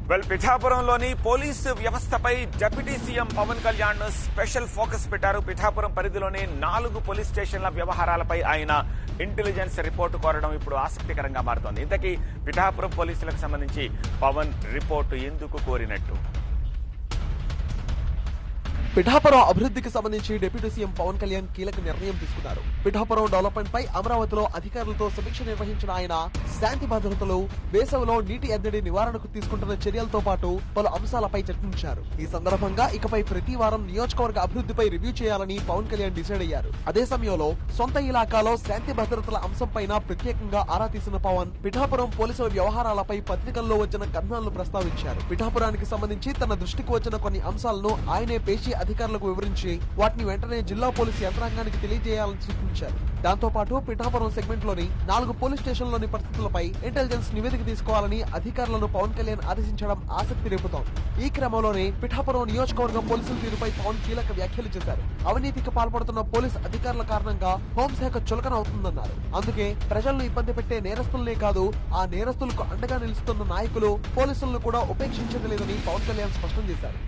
పిఠాపురంలోని police వ్యవస్థపై deputy CM Pawan Kalyan special focus పెట్టారు. పిఠాపురం పరిధిలోని 4 పోలీస్ స్టేషన్ల వ్యవహారాలపై ఆయన ఇంటెలిజెన్స్ రిపోర్టు కోరడం ఇప్పుడు ఆసక్తికరంగా మారుతోంది. ఇంతకీ పిఠాపురం పోలీసులకు సంబంధించి పవన్ రిపోర్టు ఎందుకు కోరినట్టు? పిఠాపురం అభివృద్ధికి సంబంధించి డిప్యూటీ సీఎం పవన్ కళ్యాణ్ కీలక నిర్ణయం తీసుకున్నారు. పిఠాపురం డెవలప్మెంట్ పై అమరావతిలో అధికారులతో సమీక్ష నిర్వహించిన ఆయన శాంతి భద్రతలు, వేసవిలో నీటి ఎద్దడి నివారణకు తీసుకుంటున్న చర్యలతో పాటు పలు అంశాలపై చర్చించారు. ఈ సందర్భంగా ఇకపై ప్రతి వారం నియోజకవర్గ అభివృద్ధిపై రివ్యూ చేయాలని పవన్ కళ్యాణ్ డిసైడ్ అయ్యారు. అదే సమయంలో సొంత ఇలాకాలో శాంతి భద్రతల అంశంపైన ప్రత్యేకంగా ఆరా తీసిన పవన్ పిఠాపురం పోలీసుల వ్యవహారాలపై పత్రికల్లో వచ్చిన కథనాలను ప్రస్తావించారు. పిఠాపురానికి సంబంధించి తన దృష్టికి వచ్చిన కొన్ని అంశాలను ఆయనే పేషి అధికారులకు వివరించి వాటిని వెంటనే జిల్లా పోలీసు యంత్రాంగానికి తెలియజేయాలని సూచించారు. దాంతో పాటు పిఠాపురం సెగ్మెంట్ లోని 4 పోలీస్ స్టేషన్లోని పరిస్థితులపై ఇంటెలిజెన్స్ నివేదిక తీసుకోవాలని అధికారులను పవన్ కళ్యాణ్ ఆదేశించడం ఆసక్తి రేపుతోంది. ఈ క్రమంలోనే పిఠాపురం నియోజకవర్గం పోలీసుల తీరుపై పవన్ కీలక వ్యాఖ్యలు చేశారు. అవినీతికి పాల్పడుతున్న పోలీసు అధికారుల కారణంగా హోంశాఖ చులకన అవుతుందన్నారు. అందుకే ప్రజలను ఇబ్బంది పెట్టే నేరస్తులనే కాదు, ఆ నేరస్తులకు అండగా నిలుస్తున్న నాయకులు, పోలీసులను కూడా ఉపేక్షించలేదని పవన్ కళ్యాణ్ స్పష్టం చేశారు.